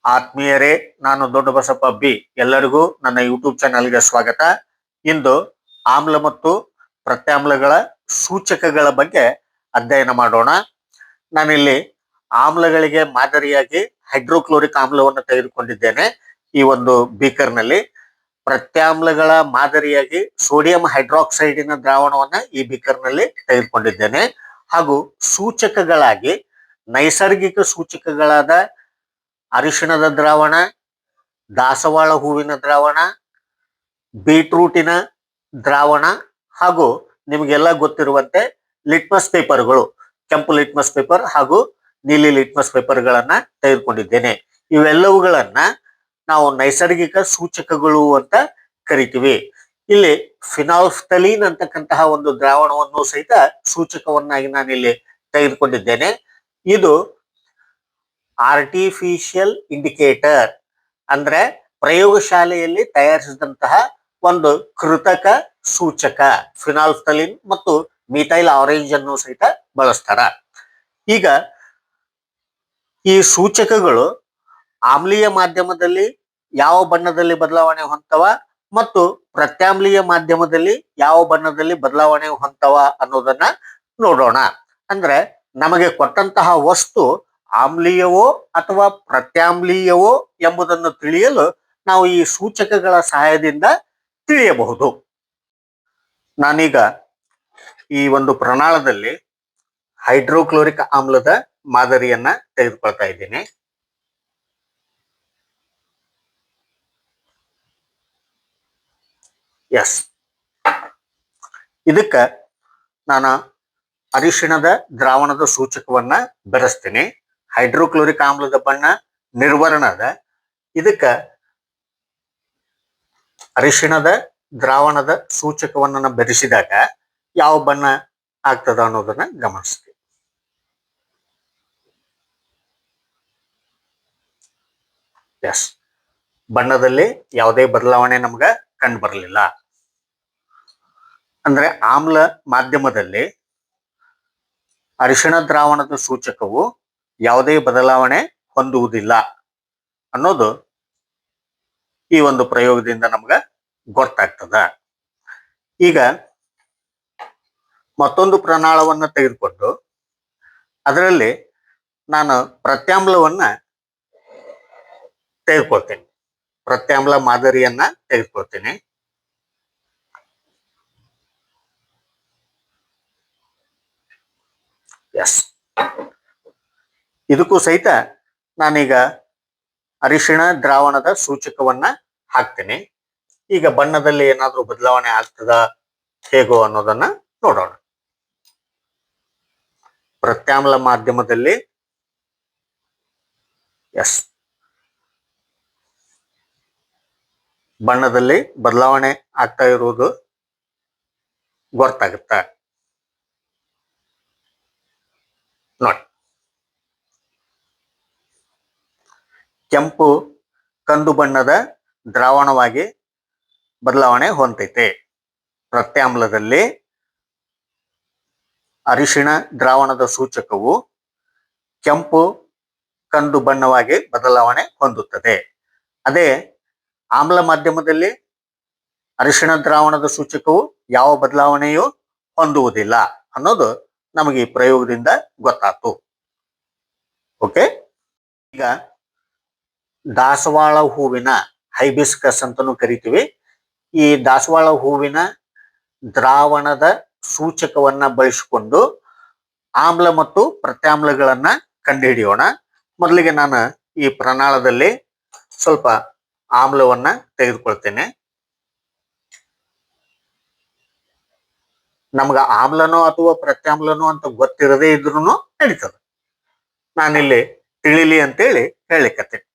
ಆತ್ಮೀಯರೇ, ನಾನು ದೊಡ್ಡ ಬಸಪ್ಪ ಬಿ. ಎಲ್ಲರಿಗೂ ನನ್ನ ಯೂಟ್ಯೂಬ್ ಚಾನಲ್ಗೆ ಸ್ವಾಗತ. ಇಂದು ಆಮ್ಲ ಮತ್ತು ಪ್ರತ್ಯಾಮ್ಲಗಳ ಸೂಚಕಗಳ ಬಗ್ಗೆ ಅಧ್ಯಯನ ಮಾಡೋಣ. ನಾನಿಲ್ಲಿ ಆಮ್ಲಗಳಿಗೆ ಮಾದರಿಯಾಗಿ ಹೈಡ್ರೋಕ್ಲೋರಿಕ್ ಆಮ್ಲವನ್ನು ತೆಗೆದುಕೊಂಡಿದ್ದೇನೆ ಈ ಒಂದು ಬೀಕರ್ನಲ್ಲಿ. ಪ್ರತ್ಯಾಮ್ಲಗಳ ಮಾದರಿಯಾಗಿ ಸೋಡಿಯಂ ಹೈಡ್ರಾಕ್ಸೈಡಿನ ದ್ರಾವಣವನ್ನ ಈ ಬೀಕರ್ನಲ್ಲಿ ತೆಗೆದುಕೊಂಡಿದ್ದೇನೆ. ಹಾಗೂ ಸೂಚಕಗಳಾಗಿ ನೈಸರ್ಗಿಕ ಸೂಚಕಗಳಾದ ಅರಿಶಿಣದ ದ್ರಾವಣ, ದಾಸವಾಳ ಹೂವಿನ ದ್ರಾವಣ, ಬೀಟ್ರೂಟಿನ ದ್ರಾವಣ ಹಾಗೂ ನಿಮಗೆಲ್ಲ ಗೊತ್ತಿರುವಂತೆ ಲಿಟ್ಮಸ್ ಪೇಪರ್ಗಳು, ಕೆಂಪು ಲಿಟ್ಮಸ್ ಪೇಪರ್ ಹಾಗೂ ನೀಲಿ ಲಿಟ್ಮಸ್ ಪೇಪರ್ಗಳನ್ನ ತೆಗೆದುಕೊಂಡಿದ್ದೇನೆ. ಇವೆಲ್ಲವುಗಳನ್ನ ನಾವು ನೈಸರ್ಗಿಕ ಸೂಚಕಗಳು ಅಂತ ಕರಿತೀವಿ. ಇಲ್ಲಿ ಫಿನಾಲ್ಫ್ಥಲೀನ್ ಅಂತಕ್ಕಂತಹ ಒಂದು ದ್ರಾವಣವನ್ನು ಸಹಿತ ಸೂಚಕವನ್ನಾಗಿ ನಾನಿಲ್ಲಿ ತೆಗೆದುಕೊಂಡಿದ್ದೇನೆ. ಇದು ಆರ್ಟಿಫಿಷಿಯಲ್ ಇಂಡಿಕೇಟರ್ ಅಂದ್ರೆ ಪ್ರಯೋಗಶಾಲೆಯಲ್ಲಿ ತಯಾರಿಸಿದಂತಹ ಒಂದು ಕೃತಕ ಸೂಚಕ. ಫಿನಾಲ್ಫ್ಥಲೀನ್ ಮತ್ತು ಮಿಥೈಲ್ ಆರೆಂಜ್ ಅನ್ನು ಸಹಿತ ಬಳಸ್ತಾರ. ಈಗ ಈ ಸೂಚಕಗಳು ಆಮ್ಲೀಯ ಮಾಧ್ಯಮದಲ್ಲಿ ಯಾವ ಬಣ್ಣದಲ್ಲಿ ಬದಲಾವಣೆ ಹೊಂದವ ಮತ್ತು ಪ್ರತ್ಯಾಮ್ಲೀಯ ಮಾಧ್ಯಮದಲ್ಲಿ ಯಾವ ಬಣ್ಣದಲ್ಲಿ ಬದಲಾವಣೆ ಹೊಂದವ ಅನ್ನೋದನ್ನ ನೋಡೋಣ. ಅಂದ್ರೆ ನಮಗೆ ಕೊಟ್ಟಂತಹ ವಸ್ತು ಆಮ್ಲೀಯವೋ ಅಥವಾ ಪ್ರತ್ಯಾಮ್ಲೀಯವೋ ಎಂಬುದನ್ನು ತಿಳಿಯಲು ನಾವು ಈ ಸೂಚಕಗಳ ಸಹಾಯದಿಂದ ತಿಳಿಯಬಹುದು. ನಾನೀಗ ಈ ಒಂದು ಪ್ರಣಾಳದಲ್ಲಿ ಹೈಡ್ರೋಕ್ಲೋರಿಕ್ ಆಮ್ಲದ ಮಾದರಿಯನ್ನ ತೆಗೆದುಕೊಳ್ತಾ ಇದ್ದೇನೆ. ಎಸ್, ಇದಕ್ಕ ನಾನು ಅರಿಶಿಣದ ದ್ರಾವಣದ ಸೂಚಕವನ್ನ ಬೆರೆಸ್ತೇನೆ. ಹೈಡ್ರೋಕ್ಲೋರಿಕ್ ಆಮ್ಲದ ಬಣ್ಣ ನಿರ್ವರ್ಣದ. ಇದಕ್ಕ ಅರಿಶಿಣದ ದ್ರಾವಣದ ಸೂಚಕವನ್ನ ಬೆರೆಸಿದಾಗ ಯಾವ ಬಣ್ಣ ಆಗ್ತದ ಅನ್ನೋದನ್ನ ಗಮನಿಸ್ತೀವಿ. ಎಸ್, ಬಣ್ಣದಲ್ಲಿ ಯಾವುದೇ ಬದಲಾವಣೆ ನಮ್ಗ ಕಂಡು ಬರಲಿಲ್ಲ. ಅಂದ್ರೆ ಆಮ್ಲ ಮಾಧ್ಯಮದಲ್ಲಿ ಅರಿಶಿಣ ದ್ರಾವಣದ ಸೂಚಕವು ಯಾವುದೇ ಬದಲಾವಣೆ ಹೊಂದುವುದಿಲ್ಲ ಅನ್ನೋದು ಈ ಒಂದು ಪ್ರಯೋಗದಿಂದ ನಮ್ಗ ಗೊತ್ತಾಗ್ತದ. ಈಗ ಮತ್ತೊಂದು ಪ್ರಣಾಳವನ್ನ ತೆಗೆದುಕೊಂಡು ಅದರಲ್ಲಿ ನಾನು ಪ್ರತ್ಯಾಮ್ಲವನ್ನ ತೆಗೆದುಕೊಳ್ತೇನೆ. ಪ್ರತ್ಯಾಮ್ಲ ಮಾದರಿಯನ್ನ ತೆಗೆದುಕೊಳ್ತೇನೆ. ಎಸ್, ಇದಕ್ಕೂ ಸಹಿತ ನಾನೀಗ ಅರಿಶಿಣ ದ್ರಾವಣದ ಸೂಚಕವನ್ನ ಹಾಕ್ತೇನೆ. ಈಗ ಬಣ್ಣದಲ್ಲಿ ಏನಾದ್ರೂ ಬದಲಾವಣೆ ಆಗ್ತದ ಹೇಗೋ ಅನ್ನೋದನ್ನ ನೋಡೋಣ. ಪ್ರತ್ಯಾಮ್ಲ ಮಾಧ್ಯಮದಲ್ಲಿ ಎಸ್, ಬಣ್ಣದಲ್ಲಿ ಬದಲಾವಣೆ ಆಗ್ತಾ ಇರುವುದು ಗೊತ್ತಾಗುತ್ತ ನೋಡಿ. ಕೆಂಪು ಕಂದು ಬಣ್ಣದ ದ್ರಾವಣವಾಗಿ ಬದಲಾವಣೆ ಹೊಂದೈತೆ. ಪ್ರತ್ಯಾಮ್ಲದಲ್ಲಿ ಅರಿಶಿಣ ದ್ರಾವಣದ ಸೂಚಕವು ಕೆಂಪು ಕಂದು ಬಣ್ಣವಾಗಿ ಬದಲಾವಣೆ ಹೊಂದುತ್ತದೆ. ಅದೇ ಆಮ್ಲ ಮಾಧ್ಯಮದಲ್ಲಿ ಅರಿಶಿಣ ದ್ರಾವಣದ ಸೂಚಕವು ಯಾವ ಬದಲಾವಣೆಯೂ ಹೊಂದುವುದಿಲ್ಲ ಅನ್ನೋದು ನಮಗೆ ಈ ಪ್ರಯೋಗದಿಂದ ಗೊತ್ತಾಯ್ತು. ಓಕೆ, ಈಗ ದಾಸವಾಳ ಹೂವಿನ ಹೈಬಿಸ್ಕಸ್ ಅಂತಾನೂ ಕರಿತೀವಿ. ಈ ದಾಸವಾಳ ಹೂವಿನ ದ್ರಾವಣದ ಸೂಚಕವನ್ನ ಬಳಸಿಕೊಂಡು ಆಮ್ಲ ಮತ್ತು ಪ್ರತ್ಯಾಮ್ಲಗಳನ್ನ ಕಂಡುಹಿಡಿಯೋಣ. ಮೊದಲಿಗೆ ನಾನು ಈ ಪ್ರಣಾಳದಲ್ಲಿ ಸ್ವಲ್ಪ ಆಮ್ಲವನ್ನ ತೆಗೆದುಕೊಳ್ತೇನೆ. ನಮ್ಗ ಆಮ್ಲನೋ ಅಥವಾ ಪ್ರತ್ಯಾಮ್ಲನೋ ಅಂತ ಗೊತ್ತಿರದೇ ಇದ್ರೂ ನಡೀತದೆ. ನಾನಿಲ್ಲಿ ತಿಳಿಲಿ ಅಂತೇಳಿ ಹೇಳಿಕತ್ತೇನೆ.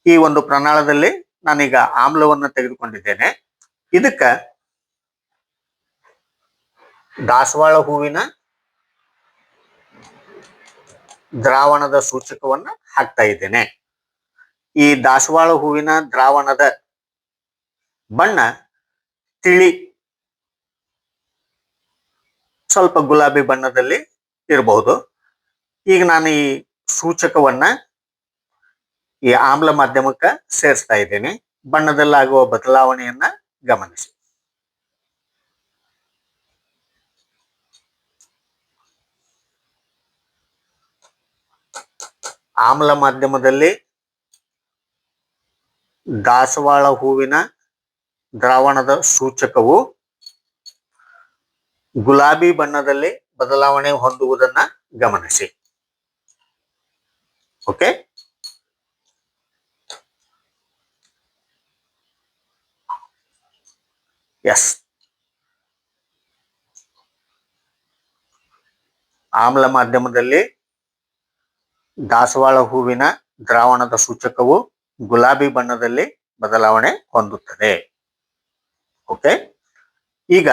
ಈ ಒಂದು ಪ್ರಣಾಳದಲ್ಲಿ ನಾನೀಗ ಆಮ್ಲವನ್ನ ತೆಗೆದುಕೊಂಡಿದ್ದೇನೆ. ಇದಕ್ಕ ದಾಸವಾಳ ಹೂವಿನ ದ್ರಾವಣದ ಸೂಚಕವನ್ನ ಹಾಕ್ತಾ ಇದ್ದೇನೆ. ಈ ದಾಸವಾಳ ಹೂವಿನ ದ್ರಾವಣದ ಬಣ್ಣ ತಿಳಿ ಸ್ವಲ್ಪ ಗುಲಾಬಿ ಬಣ್ಣದಲ್ಲಿ ಇರಬಹುದು. ಈಗ ನಾನು ಈ ಸೂಚಕವನ್ನ ಈ ಆಮ್ಲ ಮಾಧ್ಯಮಕ್ಕೆ ಸೇರಿಸ್ತಾ ಇದ್ದೇನೆ. ಬಣ್ಣದಲ್ಲಾಗುವ ಬದಲಾವಣೆಯನ್ನ ಗಮನಿಸಿ. ಆಮ್ಲ ಮಾಧ್ಯಮದಲ್ಲಿ ದಾಸವಾಳ ಹೂವಿನ ದ್ರಾವಣದ ಸೂಚಕವು ಗುಲಾಬಿ ಬಣ್ಣದಲ್ಲಿ ಬದಲಾವಣೆ ಹೊಂದುವುದನ್ನ ಗಮನಿಸಿ. Okay, yes. ಆಮ್ಲ ಮಾಧ್ಯಮದಲ್ಲಿ ದಾಸವಾಳ ಹೂವಿನ ದ್ರಾವಣದ ಸೂಚಕವು ಗುಲಾಬಿ ಬಣ್ಣದಲ್ಲಿ ಬದಲಾವಣೆ ಹೊಂದುತ್ತದೆ. ಓಕೆ, ಈಗ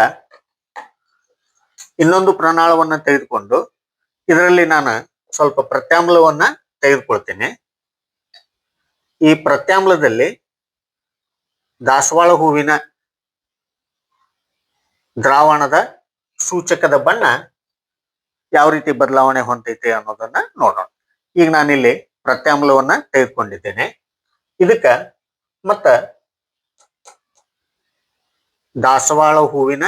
ಇನ್ನೊಂದು ಪ್ರಣಾಳವನ್ನ ತೆಗೆದುಕೊಂಡು ಇದರಲ್ಲಿ ನಾನು ಸ್ವಲ್ಪ ಪ್ರತ್ಯಾಮ್ಲವನ್ನ ತೆಗೆದುಕೊಳ್ತೇನೆ. ಈ ಪ್ರತ್ಯಾಮ್ಲದಲ್ಲಿ ದಾಸವಾಳ ಹೂವಿನ ದ್ರಾವಣದ ಸೂಚಕದ ಬಣ್ಣ ಯಾವ ರೀತಿ ಬದಲಾವಣೆ ಹೊಂದೈತೆ ಅನ್ನೋದನ್ನ ನೋಡೋಣ. ಈಗ ನಾನಿಲ್ಲಿ ಪ್ರತ್ಯಾಮ್ಲವನ್ನ ತೆಗೆದುಕೊಂಡಿದ್ದೇನೆ. ಇದಕ್ಕ ಮತ್ತ ದಾಸವಾಳ ಹೂವಿನ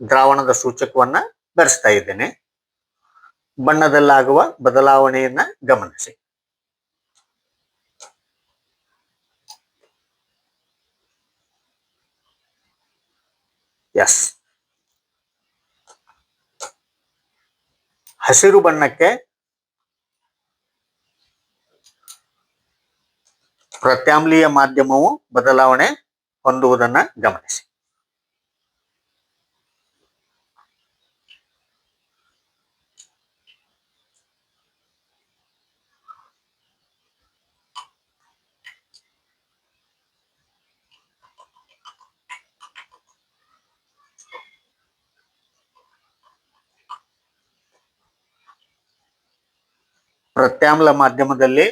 ದ್ರಾವಣದ ಸೂಚಕವನ್ನ ಬೆರೆಸ್ತಾ ಇದ್ದೇನೆ. ಬಣ್ಣದಲ್ಲಾಗುವ ಬದಲಾವಣೆಯನ್ನ ಗಮನಿಸಿ. ಎಸ್, ಹಸಿರು ಬಣ್ಣಕ್ಕೆ ಪ್ರತ್ಯಾಮ್ಲೀಯ ಮಾಧ್ಯಮವು ಬದಲಾವಣೆ ಹೊಂದುವುದನ್ನ ಗಮನಿಸಿ. ಪ್ರತ್ಯಾಮ್ಲ ಮಾಧ್ಯಮದಲ್ಲಿ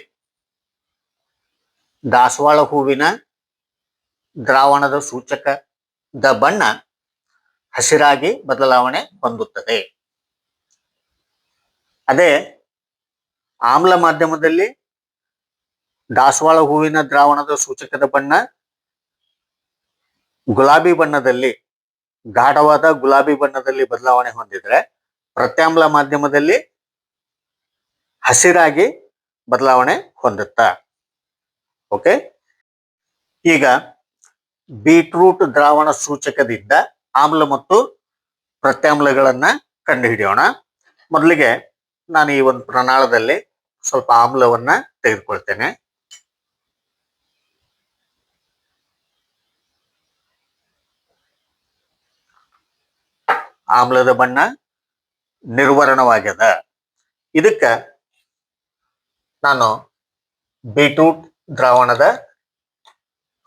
ದಾಸವಾಳ ಹೂವಿನ ದ್ರಾವಣದ ಸೂಚಕದ ಬಣ್ಣ ಹಸಿರಾಗಿ ಬದಲಾವಣೆ ಹೊಂದುತ್ತದೆ. ಅದೇ ಆಮ್ಲ ಮಾಧ್ಯಮದಲ್ಲಿ ದಾಸವಾಳ ಹೂವಿನ ದ್ರಾವಣದ ಸೂಚಕದ ಬಣ್ಣ ಗುಲಾಬಿ ಬಣ್ಣದಲ್ಲಿ, ಗಾಢವಾದ ಗುಲಾಬಿ ಬಣ್ಣದಲ್ಲಿ ಬದಲಾವಣೆ ಹೊಂದಿದ್ರೆ ಪ್ರತ್ಯಾಮ್ಲ ಮಾಧ್ಯಮದಲ್ಲಿ ಹಸಿರಾಗಿ ಬದಲಾವಣೆ ಹೊಂದುತ್ತಾ. ಓಕೆ, ಈಗ ಬೀಟ್ರೂಟ್ ದ್ರಾವಣ ಸೂಚಕದಿಂದ ಆಮ್ಲ ಮತ್ತು ಪ್ರತ್ಯಾಮ್ಲಗಳನ್ನ ಕಂಡುಹಿಡಿಯೋಣ. ಮೊದಲಿಗೆ ನಾನು ಈ ಒಂದು ಪ್ರಣಾಳದಲ್ಲಿ ಸ್ವಲ್ಪ ಆಮ್ಲವನ್ನ ತೆಗೆದುಕೊಳ್ತೇನೆ. ಆಮ್ಲದ ಬಣ್ಣ ನಿರ್ವರ್ಣವಾಗ್ಯದ. ಇದಕ್ಕ ನಾನು ಬೀಟ್ರೂಟ್ ದ್ರಾವಣದ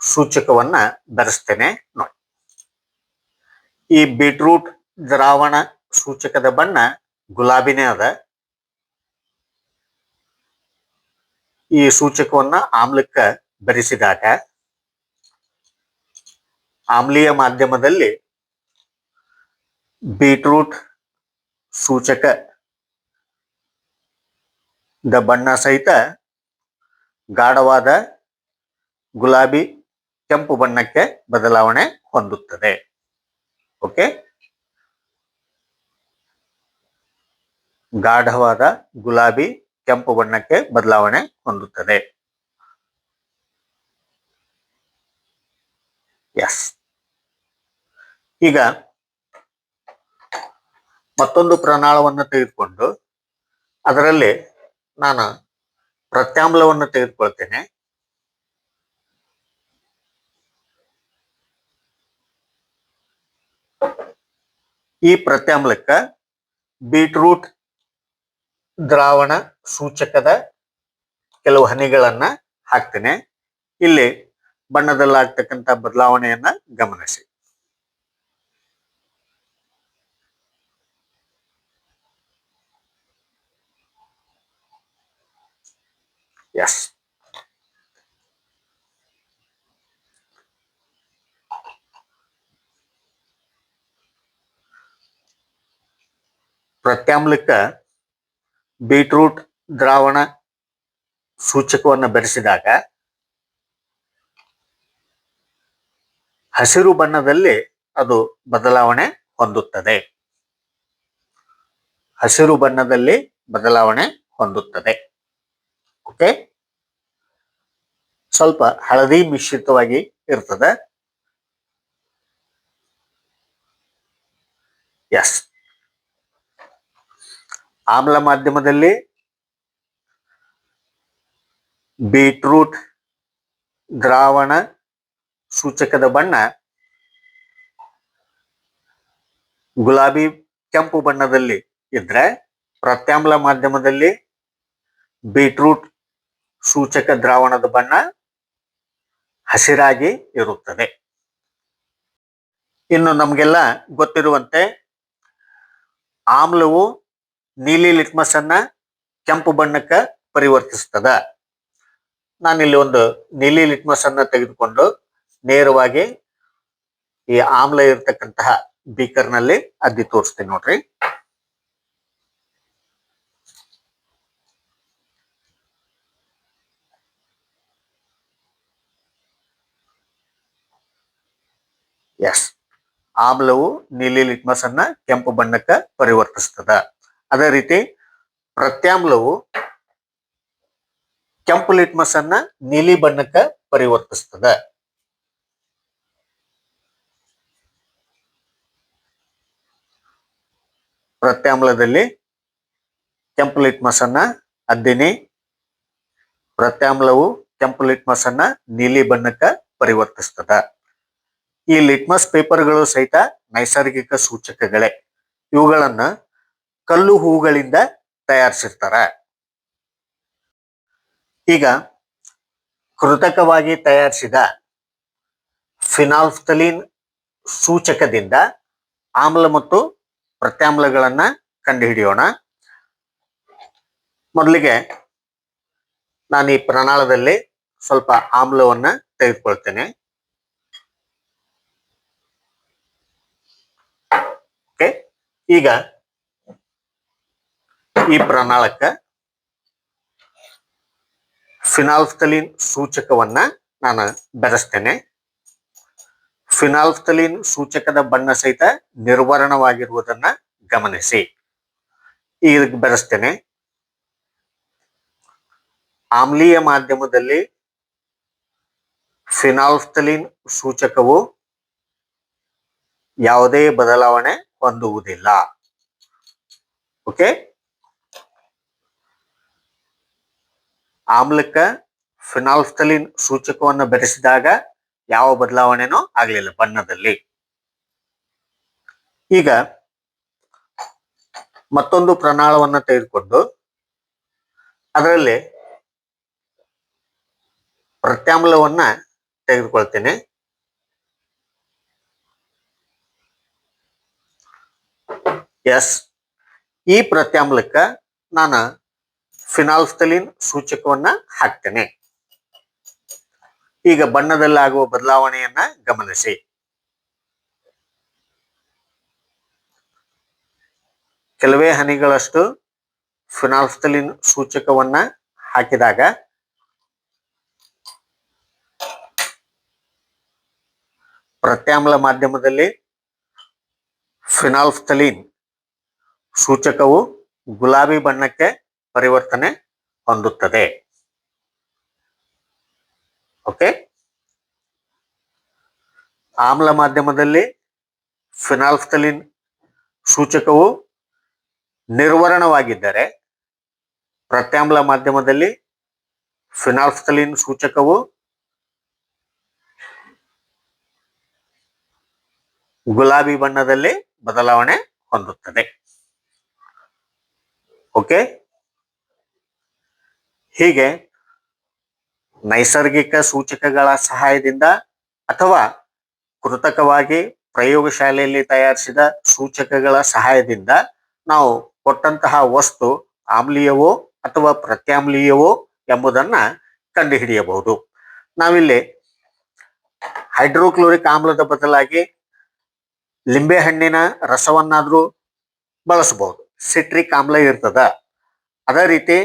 ಸೂಚಕವನ್ನ ಬೆರೆಸ್ತೇನೆ. ನೋಡಿ, ಈ ಬೀಟ್ರೂಟ್ ದ್ರಾವಣ ಸೂಚಕದ ಬಣ್ಣ ಗುಲಾಬಿನೇ ಅದ. ಈ ಸೂಚಕವನ್ನ ಆಮ್ಲಕ್ಕ ಬೆರೆಸಿದಾಗ ಆಮ್ಲೀಯ ಮಾಧ್ಯಮದಲ್ಲಿ ಬೀಟ್ರೂಟ್ ಸೂಚಕ ದ ಬಣ್ಣ ಸಹಿತ ಗಾಢವಾದ ಗುಲಾಬಿ ಕೆಂಪು ಬಣ್ಣಕ್ಕೆ ಬದಲಾವಣೆ ಹೊಂದುತ್ತದೆ. ಓಕೆ, ಗಾಢವಾದ ಗುಲಾಬಿ ಕೆಂಪು ಬಣ್ಣಕ್ಕೆ ಬದಲಾವಣೆ ಹೊಂದುತ್ತದೆ. ಎಸ್, ಈಗ ಮತ್ತೊಂದು ಪ್ರಣಾಳವನ್ನು ತೆಗೆದುಕೊಂಡು ಅದರಲ್ಲಿ ನಾನು ಪ್ರತ್ಯಾಮ್ಲವನ್ನು ತೆಗೆದುಕೊಳ್ತೇನೆ. ಈ ಪ್ರತ್ಯಾಮ್ಲಕ್ಕ ಬೀಟ್ರೂಟ್ ದ್ರಾವಣ ಸೂಚಕದ ಕೆಲವು ಹನಿಗಳನ್ನ ಹಾಕ್ತೇನೆ. ಇಲ್ಲಿ ಬಣ್ಣದಲ್ಲಾಗ್ತಕ್ಕಂಥ ಬದಲಾವಣೆಯನ್ನ ಗಮನಿಸಿ. ಎಸ್, ಪ್ರತ್ಯಾಮ್ಲಕ್ಕ ಬೀಟ್ರೂಟ್ ದ್ರಾವಣ ಸೂಚಕವನ್ನು ಬೆರೆಸಿದಾಗ ಹಸಿರು ಬಣ್ಣದಲ್ಲಿ ಅದು ಬದಲಾವಣೆ ಹೊಂದುತ್ತದೆ. ಹಸಿರು ಬಣ್ಣದಲ್ಲಿ ಬದಲಾವಣೆ ಹೊಂದುತ್ತದೆ. ಓಕೆ, ಸ್ವಲ್ಪ ಹಳದಿ ಮಿಶ್ರಿತವಾಗಿ ಇರ್ತದೆ. ಎಸ್, ಆಮ್ಲ ಮಾಧ್ಯಮದಲ್ಲಿ ಬೀಟ್ರೂಟ್ ದ್ರಾವಣ ಸೂಚಕದ ಬಣ್ಣ ಗುಲಾಬಿ ಕೆಂಪು ಬಣ್ಣದಲ್ಲಿ ಇದ್ರೆ, ಪ್ರತ್ಯಾಮ್ಲ ಮಾಧ್ಯಮದಲ್ಲಿ ಬೀಟ್ರೂಟ್ ಸೂಚಕ ದ್ರಾವಣದ ಬಣ್ಣ ಹಸಿರಾಗಿ ಇರುತ್ತದೆ. ಇನ್ನು ನಮಗೆಲ್ಲ ಗೊತ್ತಿರುವಂತೆ ಆಮ್ಲವು ನೀಲಿ ಲಿಟ್ಮಸ್ ಅನ್ನ ಕೆಂಪು ಬಣ್ಣಕ್ಕೆ ಪರಿವರ್ತಿಸ್ತದ. ನಾನಿಲ್ಲಿ ಒಂದು ನೀಲಿ ಲಿಟ್ಮಸ್ ಅನ್ನ ತೆಗೆದುಕೊಂಡು ನೇರವಾಗಿ ಈ ಆಮ್ಲ ಇರತಕ್ಕಂತಹ ಬೀಕರ್ ನಲ್ಲಿ ಅದ್ದಿ ತೋರಿಸ್ತೀನಿ ನೋಡ್ರಿ. ಎಸ್, ಆಮ್ಲವು ನೀಲಿ ಲಿಟ್ಮಸ್ ಅನ್ನ ಕೆಂಪು ಬಣ್ಣಕ್ಕೆ ಪರಿವರ್ತಿಸ್ತದ. ಅದೇ ರೀತಿ ಪ್ರತ್ಯಾಮ್ಲವು ಕೆಂಪು ಲಿಟ್ಮಸ್ ಅನ್ನ ನೀಲಿ ಬಣ್ಣಕ್ಕೆ ಪರಿವರ್ತಿಸ್ತದ. ಪ್ರತ್ಯಾಮ್ಲದಲ್ಲಿ ಕೆಂಪು ಲಿಟ್ಮಸ್ ಅನ್ನ ಅದ್ದಿನಿ. ಪ್ರತ್ಯಾಮ್ಲವು ಕೆಂಪು ಲಿಟ್ಮಸ್ ಅನ್ನ ನೀಲಿ ಬಣ್ಣಕ್ಕೆ ಪರಿವರ್ತಿಸ್ತದ. ಈ ಲಿಟ್ಮಸ್ ಪೇಪರ್ಗಳು ಸಹಿತ ನೈಸರ್ಗಿಕ ಸೂಚಕಗಳೇ. ಇವುಗಳನ್ನ ಕಲ್ಲು ಹೂಗಳಿಂದ ತಯಾರಿಸಿರ್ತಾರ. ಈಗ ಕೃತಕವಾಗಿ ತಯಾರಿಸಿದ ಫಿನಾಲ್ಫ್ಥಲೀನ್ ಸೂಚಕದಿಂದ ಆಮ್ಲ ಮತ್ತು ಪ್ರತ್ಯಾಮ್ಲಗಳನ್ನ ಕಂಡುಹಿಡಿಯೋಣ. ಮೊದಲಿಗೆ ನಾನು ಈ ಪ್ರಣಾಳದಲ್ಲಿ ಸ್ವಲ್ಪ ಆಮ್ಲವನ್ನ ತೆಗೆದುಕೊಳ್ತೇನೆ. ಓಕೆ, ಈಗ ಈ ಪ್ರಣಾಳಕ್ಕೆ ಫಿನಾಲ್ಫ್ಥಲೀನ್ ಸೂಚಕವನ್ನ ನಾನು ಬೆರೆಸ್ತೇನೆ. ಫಿನಾಲ್ಫ್ಥಲೀನ್ ಸೂಚಕದ ಬಣ್ಣ ಸಹಿತ ನಿರ್ವರ್ಣವಾಗಿರುವುದನ್ನ ಗಮನಿಸಿ. ಈಗ ಬೆರೆಸ್ತೇನೆ. ಆಮ್ಲೀಯ ಮಾಧ್ಯಮದಲ್ಲಿ ಫಿನಾಲ್ಫ್ಥಲೀನ್ ಸೂಚಕವು ಯಾವುದೇ ಬದಲಾವಣೆ ಹೊಂದುವುದಿಲ್ಲ. ಓಕೆ, ಆಮ್ಲಕ್ಕೆ ಫಿನಾಲ್ಫ್ಥಲೀನ್ ಸೂಚಕವನ್ನು ಬೆರೆಸಿದಾಗ ಯಾವ ಬದಲಾವಣೆನೂ ಆಗಲಿಲ್ಲ ಬಣ್ಣದಲ್ಲಿ. ಈಗ ಮತ್ತೊಂದು ಪ್ರಣಾಳವನ್ನು ತೆಗೆದುಕೊಂಡು ಅದರಲ್ಲಿ ಪ್ರತ್ಯಾಮ್ಲವನ್ನ ತೆಗೆದುಕೊಳ್ತೇನೆ. ಎಸ್, ಈ ಪ್ರತ್ಯಾಮ್ಲಕ್ಕೆ ನಾನು ಫಿನಾಲ್ಫ್ಥಲೀನ್ ಸೂಚಕವನ್ನ ಹಾಕ್ತೇನೆ. ಈಗ ಬಣ್ಣದಲ್ಲಿ ಆಗುವ ಬದಲಾವಣೆಯನ್ನ ಗಮನಿಸಿ. ಕೆಲವೇ ಹನಿಗಳಷ್ಟು ಫಿನಾಲ್ಫ್ಥಲೀನ್ ಸೂಚಕವನ್ನ ಹಾಕಿದಾಗ ಪ್ರತ್ಯಾಮ್ಲ ಮಾಧ್ಯಮದಲ್ಲಿ ಫಿನಾಲ್ಫ್ಥಲೀನ್ ಸೂಚಕವು ಗುಲಾಬಿ ಬಣ್ಣಕ್ಕೆ ಪರಿವರ್ತನೆ ಹೊಂದುತ್ತದೆ. ಓಕೆ, ಆಮ್ಲ ಮಾಧ್ಯಮದಲ್ಲಿ ಫಿನಾಲ್ಫ್ಥಲೀನ್ ಸೂಚಕವು ನಿರ್ವರ್ಣವಾಗಿದ್ದರೆ, ಪ್ರತ್ಯಾಮ್ಲ ಮಾಧ್ಯಮದಲ್ಲಿ ಫಿನಾಲ್ಫ್ಥಲೀನ್ ಸೂಚಕವು ಗುಲಾಬಿ ಬಣ್ಣದಲ್ಲಿ ಬದಲಾವಣೆ ಹೊಂದುತ್ತದೆ. ಓಕೆ, ಹೀಗೆ ನೈಸರ್ಗಿಕ ಸೂಚಕಗಳ ಸಹಾಯದಿಂದ ಅಥವಾ ಕೃತಕವಾಗಿ ಪ್ರಯೋಗಶಾಲೆಯಲ್ಲಿ ತಯಾರಿಸಿದ ಸೂಚಕಗಳ ಸಹಾಯದಿಂದ ನಾವು ಕೊಟ್ಟಂತಹ ವಸ್ತು ಆಮ್ಲೀಯವೋ ಅಥವಾ ಪ್ರತ್ಯಾಮ್ಲೀಯವೋ ಎಂಬುದನ್ನ ಕಂಡುಹಿಡಿಯಬಹುದು. ನಾವಿಲ್ಲಿ ಹೈಡ್ರೋಕ್ಲೋರಿಕ್ ಆಮ್ಲದ ಬದಲಾಗಿ ಲಿಂಬೆ ಹಣ್ಣಿನ ರಸವನ್ನಾದ್ರೂ ಬಳಸಬಹುದು. ಸಿಟ್ರಿಕ್ ಆಮ್ಲ ಇರ್ತದ. ಅದೇ ರೀತಿ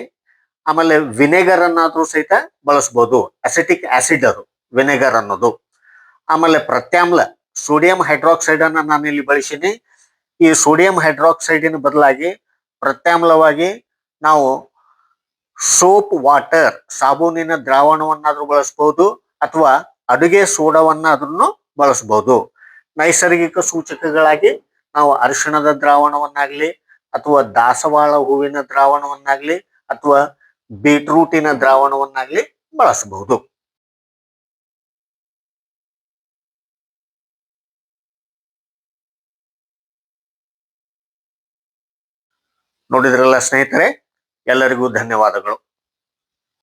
ಆಮೇಲೆ ವಿನೆಗರ್ ಅನ್ನಾದ್ರೂ ಸಹಿತ ಬಳಸಬಹುದು. ಅಸೆಟಿಕ್ ಆಸಿಡ್ ಅದು ವಿನೆಗರ್ ಅನ್ನೋದು. ಆಮೇಲೆ ಪ್ರತ್ಯಾಮ್ಲ ಸೋಡಿಯಂ ಹೈಡ್ರಾಕ್ಸೈಡ್ ಅನ್ನ ನಾನು ಇಲ್ಲಿ ಬಳಸೀನಿ. ಈ ಸೋಡಿಯಂ ಹೈಡ್ರಾಕ್ಸೈಡಿನ ಬದಲಾಗಿ ಪ್ರತ್ಯಾಮ್ಲವಾಗಿ ನಾವು ಸೋಪ್ ವಾಟರ್ ಸಾಬೂನಿನ ದ್ರಾವಣವನ್ನಾದ್ರೂ ಬಳಸಬಹುದು, ಅಥವಾ ಅಡುಗೆ ಸೋಡವನ್ನಾದ್ರೂ ಬಳಸಬಹುದು. ನೈಸರ್ಗಿಕ ಸೂಚಕಗಳಾಗಿ ನಾವು ಅರಿಶಿಣದ ದ್ರಾವಣವನ್ನಾಗ್ಲಿ, ಅಥವಾ ದಾಸವಾಳ ಹೂವಿನ ದ್ರಾವಣವನ್ನಾಗ್ಲಿ, ಅಥವಾ ಬೀಟ್ರೂಟಿನ ದ್ರಾವಣವನ್ನಾಗ್ಲಿ ಬಳಸಬಹುದು. ನೋಡಿದ್ರಲ್ಲ ಸ್ನೇಹಿತರೆ, ಎಲ್ಲರಿಗೂ ಧನ್ಯವಾದಗಳು.